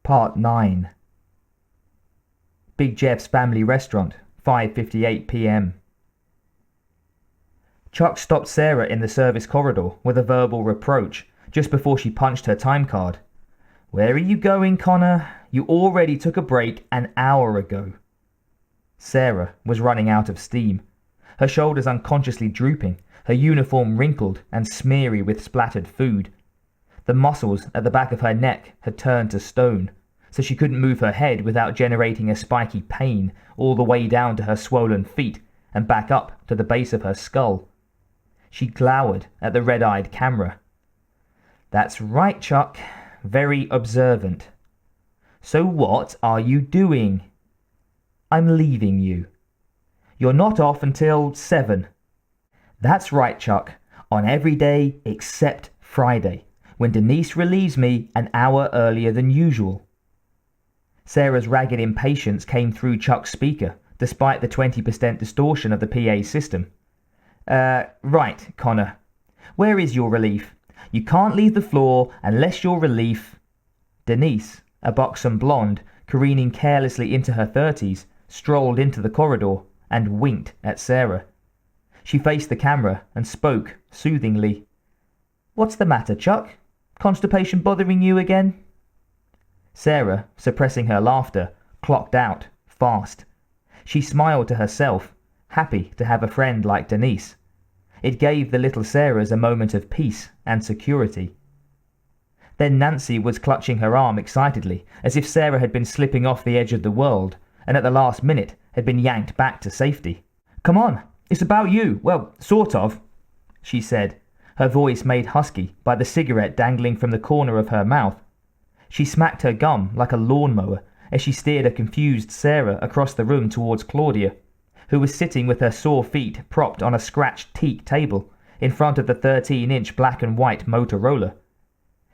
Part 9. Big Jeff's Family Restaurant, 5:58 p.m. Chuck stopped Sarah in the service corridor with a verbal reproach just before she punched her time card. "Where are you going, Connor? You already took a break an hour ago." Sarah was running out of steam, her shoulders unconsciously drooping, her uniform wrinkled and smeary with splattered food. The muscles at the back of her neck had turned to stone, so she couldn't move her head without generating a spiky pain all the way down to her swollen feet and back up to the base of her skull. She glowered at the red-eyed camera. "That's right, Chuck. Very observant. So what are you doing?" "I'm leaving you." "You're not off until 7. "That's right, Chuck. On every day except Friday, when Denise relieves me an hour earlier than usual." Sarah's ragged impatience came through Chuck's speaker, despite the 20% distortion of the PA system. Right, Connor. Where is your relief? You can't leave the floor unless your relief..." Denise, a buxom blonde, careening carelessly into her 30s, strolled into the corridor and winked at Sarah. She faced the camera and spoke soothingly. "What's the matter, Chuck? Constipation bothering you again?" Sarah, suppressing her laughter, clocked out, fast. She smiled to herself, happy to have a friend like Denise. It gave the little Sarahs a moment of peace and security. Then Nancy was clutching her arm excitedly, as if Sarah had been slipping off the edge of the world, and at the last minute had been yanked back to safety. "Come on, it's about you. Well, sort of," she said, her voice made husky by the cigarette dangling from the corner of her mouth. She smacked her gum like a lawnmower as she steered a confused Sarah across the room towards Claudia, who was sitting with her sore feet propped on a scratched teak table in front of the 13-inch black and white Motorola.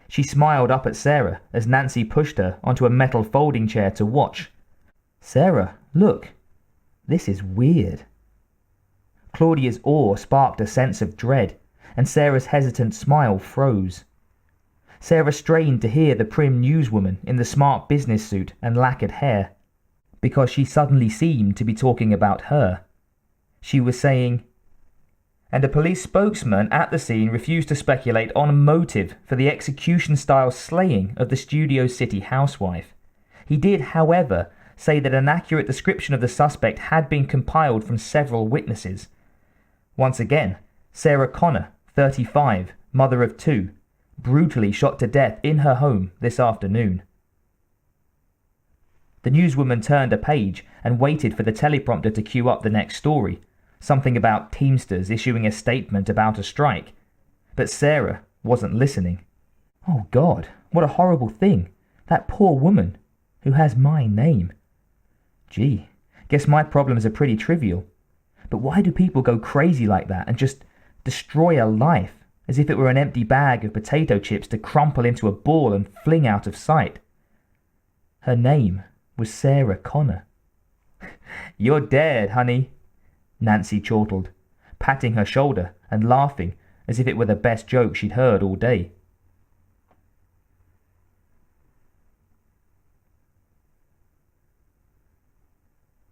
She smiled up at Sarah as Nancy pushed her onto a metal folding chair to watch. "Sarah, look. This is weird." Claudia's awe sparked a sense of dread, and Sarah's hesitant smile froze. Sarah strained to hear the prim newswoman in the smart business suit and lacquered hair, because she suddenly seemed to be talking about her. She was saying, "And a police spokesman at the scene refused to speculate on motive for the execution-style slaying of the Studio City housewife. He did, however, say that an accurate description of the suspect had been compiled from several witnesses." Once again, Sarah Connor, 35, mother of 2, brutally shot to death in her home this afternoon. The newswoman turned a page and waited for the teleprompter to cue up the next story, something about Teamsters issuing a statement about a strike. But Sarah wasn't listening. "Oh God, what a horrible thing. That poor woman, who has my name. Gee, guess my problems are pretty trivial. But why do people go crazy like that and just destroy a life as if it were an empty bag of potato chips to crumple into a ball and fling out of sight?" Her name was Sarah Connor. "You're dead, honey," Nancy chortled, patting her shoulder and laughing as if it were the best joke she'd heard all day.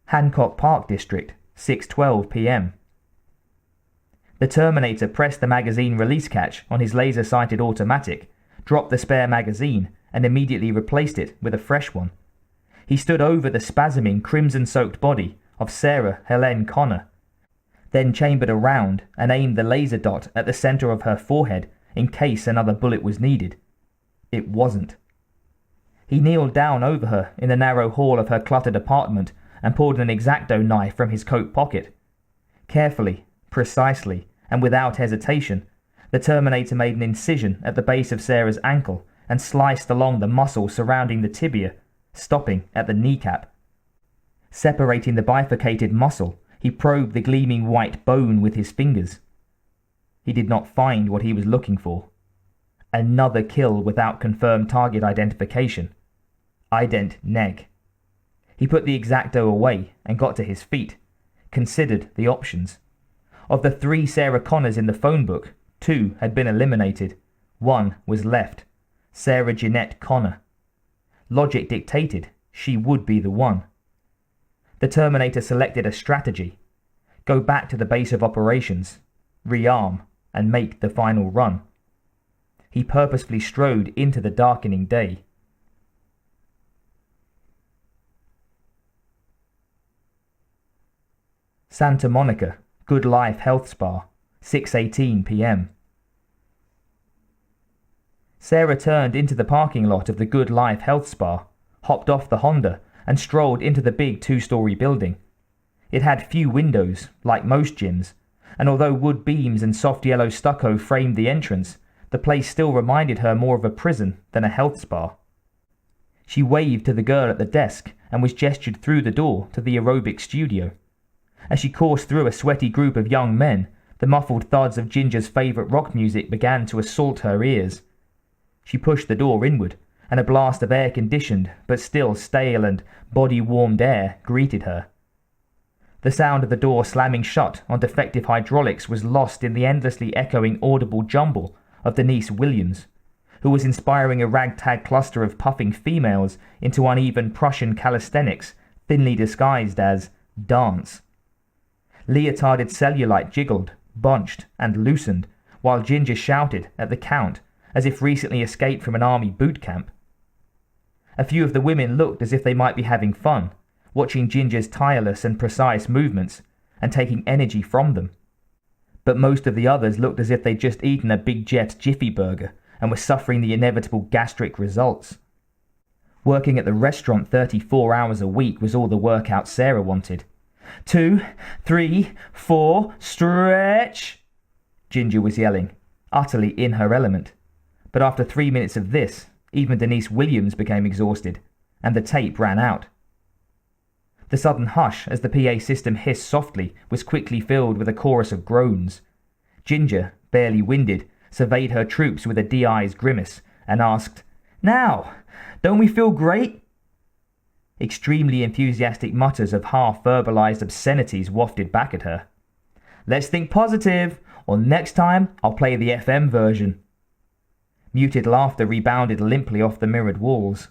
Hancock Park District, 6:12 p.m. The Terminator pressed the magazine release catch on his laser-sighted automatic, dropped the spare magazine, and immediately replaced it with a fresh one. He stood over the spasming, crimson-soaked body of Sarah Helene Connor, then chambered around and aimed the laser dot at the center of her forehead in case another bullet was needed. It wasn't. He kneeled down over her in the narrow hall of her cluttered apartment and pulled an X-Acto knife from his coat pocket. Carefully, precisely, and without hesitation, the Terminator made an incision at the base of Sarah's ankle and sliced along the muscle surrounding the tibia, stopping at the kneecap. Separating the bifurcated muscle, he probed the gleaming white bone with his fingers. He did not find what he was looking for. Another kill without confirmed target identification. Ident neg. He put the X-Acto away and got to his feet, considered the options. Of the 3 Sarah Connors in the phone book, 2 had been eliminated. 1 was left. Sarah Jeanette Connor. Logic dictated she would be the one. The Terminator selected a strategy. Go back to the base of operations, rearm, and make the final run. He purposefully strode into the darkening day. Santa Monica, Good Life Health Spa, 6:18 p.m. Sarah turned into the parking lot of the Good Life Health Spa, hopped off the Honda, and strolled into the big 2-story building. It had few windows, like most gyms, and although wood beams and soft yellow stucco framed the entrance, the place still reminded her more of a prison than a health spa. She waved to the girl at the desk and was gestured through the door to the aerobic studio. As she coursed through a sweaty group of young men, the muffled thuds of Ginger's favourite rock music began to assault her ears. She pushed the door inward, and a blast of air-conditioned, but still stale and body-warmed air greeted her. The sound of the door slamming shut on defective hydraulics was lost in the endlessly echoing audible jumble of Denise Williams, who was inspiring a ragtag cluster of puffing females into uneven Prussian calisthenics thinly disguised as dance. Leotarded cellulite jiggled, bunched, and loosened, while Ginger shouted at the count as if recently escaped from an army boot camp. A few of the women looked as if they might be having fun, watching Ginger's tireless and precise movements and taking energy from them. But most of the others looked as if they'd just eaten a Big Jet Jiffy Burger and were suffering the inevitable gastric results. Working at the restaurant 34 hours a week was all the workout Sarah wanted. 2, 3, 4, stretch! Ginger was yelling, utterly in her element. But after 3 minutes of this, even Denise Williams became exhausted, and the tape ran out. The sudden hush as the PA system hissed softly was quickly filled with a chorus of groans. Ginger, barely winded, surveyed her troops with a de-eyed grimace and asked, "Now, don't we feel great?" Extremely enthusiastic mutters of half-verbalized obscenities wafted back at her. "Let's think positive, or next time I'll play the FM version." Muted laughter rebounded limply off the mirrored walls.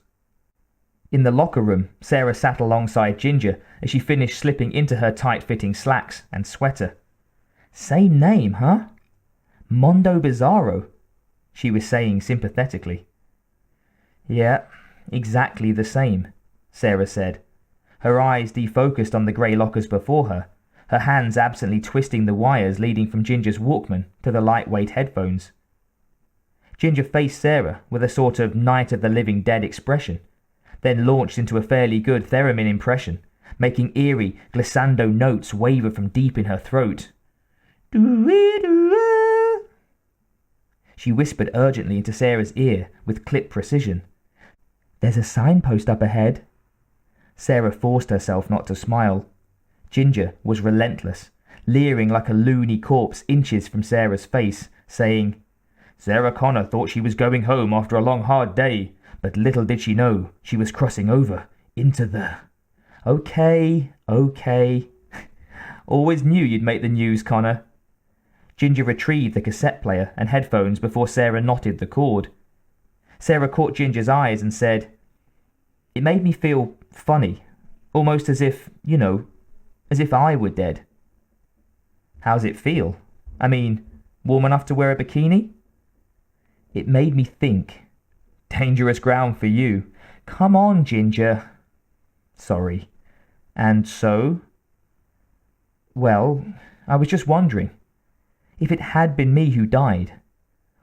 In the locker room, Sarah sat alongside Ginger as she finished slipping into her tight-fitting slacks and sweater. "Same name, huh? Mondo Bizarro," she was saying sympathetically. "Yeah, exactly the same," Sarah said, her eyes defocused on the grey lockers before her, her hands absently twisting the wires leading from Ginger's Walkman to the lightweight headphones. Ginger faced Sarah with a sort of Night of the Living Dead expression, then launched into a fairly good theremin impression, making eerie, glissando notes waver from deep in her throat. She whispered urgently into Sarah's ear with clip precision. "There's a signpost up ahead." Sarah forced herself not to smile. Ginger was relentless, leering like a loony corpse inches from Sarah's face, saying, "Sarah Connor thought she was going home after a long hard day, but little did she know she was crossing over into the—" Okay. "Always knew you'd make the news, Connor." Ginger retrieved the cassette player and headphones before Sarah knotted the cord. Sarah caught Ginger's eyes and said, "It made me feel funny, almost as if, as if I were dead." "How's it feel? I mean, warm enough to wear a bikini?" "It made me think." "Dangerous ground for you. Come on, Ginger." "Sorry. And so?" "Well, I was just wondering, if it had been me who died,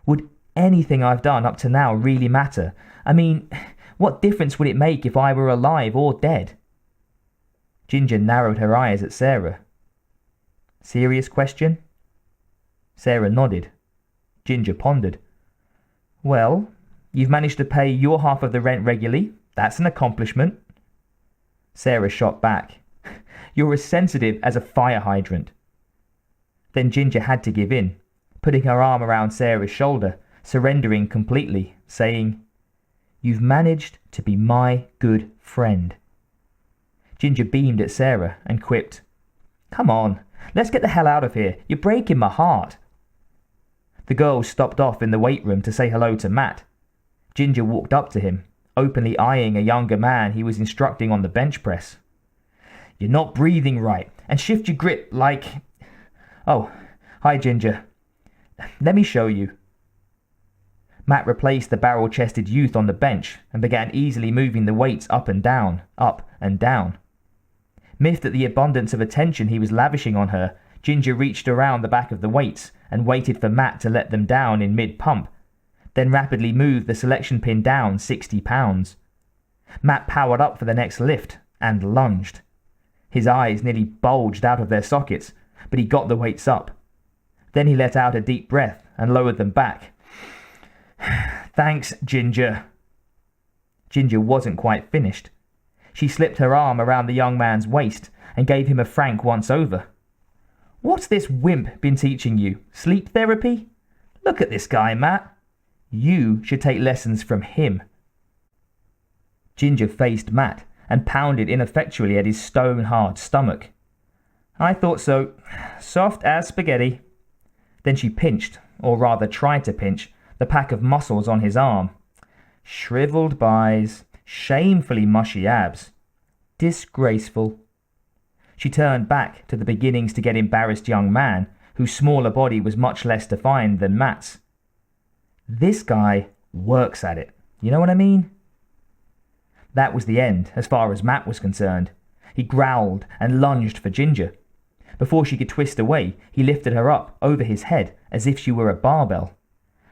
would anything I've done up to now really matter? I mean, what difference would it make if I were alive or dead?" Ginger narrowed her eyes at Sarah. "Serious question?" Sarah nodded. Ginger pondered. "Well, you've managed to pay your half of the rent regularly. That's an accomplishment." Sarah shot back. "You're as sensitive as a fire hydrant." Then Ginger had to give in, putting her arm around Sarah's shoulder, surrendering completely, saying, "You've managed to be my good friend." Ginger beamed at Sarah and quipped, "Come on, let's get the hell out of here. You're breaking my heart." The girls stopped off in the weight room to say hello to Matt. Ginger walked up to him, openly eyeing a younger man he was instructing on the bench press. "You're not breathing right, and shift your grip like... Oh, hi Ginger. Let me show you." Matt replaced the barrel-chested youth on the bench and began easily moving the weights up and down, up and down. Miffed at the abundance of attention he was lavishing on her, Ginger reached around the back of the weights and waited for Matt to let them down in mid-pump, then rapidly moved the selection pin down 60 pounds. Matt powered up for the next lift and lunged. His eyes nearly bulged out of their sockets, but he got the weights up. Then he let out a deep breath and lowered them back. "Thanks, Ginger." Ginger wasn't quite finished. She slipped her arm around the young man's waist and gave him a frank once-over. "What's this wimp been teaching you? Sleep therapy? Look at this guy, Matt. You should take lessons from him." Ginger faced Matt and pounded ineffectually at his stone-hard stomach. "I thought so. Soft as spaghetti." Then she pinched, or rather tried to pinch, the pack of muscles on his arm. Shriveled bys, shamefully mushy abs. Disgraceful. She turned back to the beginnings to get embarrassed young man, whose smaller body was much less defined than Matt's. "This guy works at it. You know what I mean?" That was the end, as far as Matt was concerned. He growled and lunged for Ginger. Before she could twist away, he lifted her up over his head as if she were a barbell.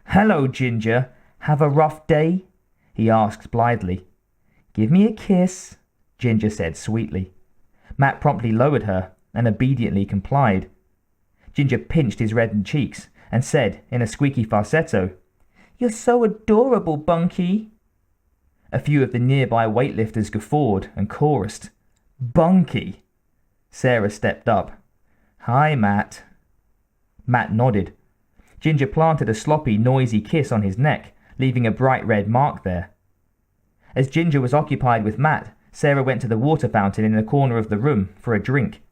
"Hello, Ginger. Have a rough day?" he asked blithely. "Give me a kiss," Ginger said sweetly. Matt promptly lowered her and obediently complied. Ginger pinched his reddened cheeks and said in a squeaky falsetto, "You're so adorable, Bunky." A few of the nearby weightlifters guffawed and chorused, "Bunky." Sarah stepped up. "Hi, Matt." Matt nodded. Ginger planted a sloppy, noisy kiss on his neck, leaving a bright red mark there. As Ginger was occupied with Matt, Sarah went to the water fountain in the corner of the room for a drink.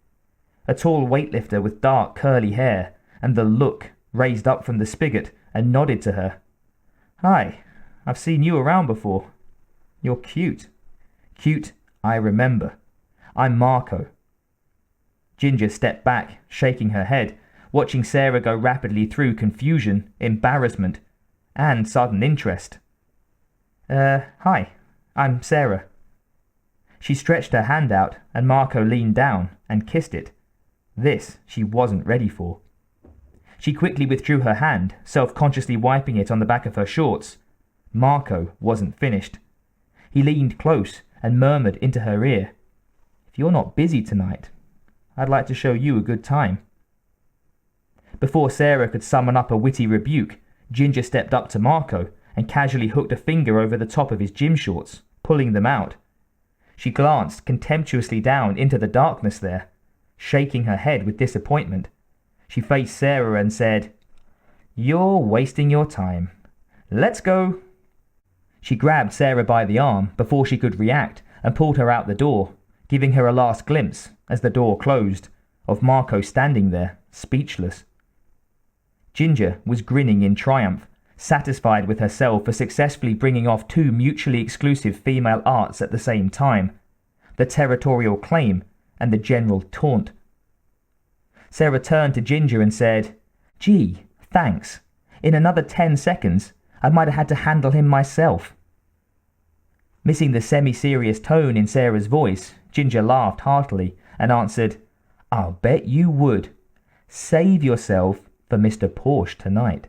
A tall weightlifter with dark, curly hair and the look raised up from the spigot and nodded to her. "Hi, I've seen you around before. You're cute." "Cute, I remember. I'm Marco." Ginger stepped back, shaking her head, watching Sarah go rapidly through confusion, embarrassment, and sudden interest. Hi, I'm Sarah." She stretched her hand out, and Marco leaned down and kissed it. This she wasn't ready for. She quickly withdrew her hand, self-consciously wiping it on the back of her shorts. Marco wasn't finished. He leaned close and murmured into her ear, "If you're not busy tonight, I'd like to show you a good time." Before Sarah could summon up a witty rebuke, Ginger stepped up to Marco and casually hooked a finger over the top of his gym shorts, pulling them out. She glanced contemptuously down into the darkness there, shaking her head with disappointment. She faced Sarah and said, "You're wasting your time. Let's go." She grabbed Sarah by the arm before she could react and pulled her out the door, giving her a last glimpse, as the door closed, of Marco standing there, speechless. Ginger was grinning in triumph, satisfied with herself for successfully bringing off two mutually exclusive female arts at the same time, the territorial claim and the general taunt. Sarah turned to Ginger and said, "Gee, thanks. In another 10 seconds, I might have had to handle him myself." Missing the semi-serious tone in Sarah's voice, Ginger laughed heartily and answered, "I'll bet you would. Save yourself for Mr. Porsche tonight."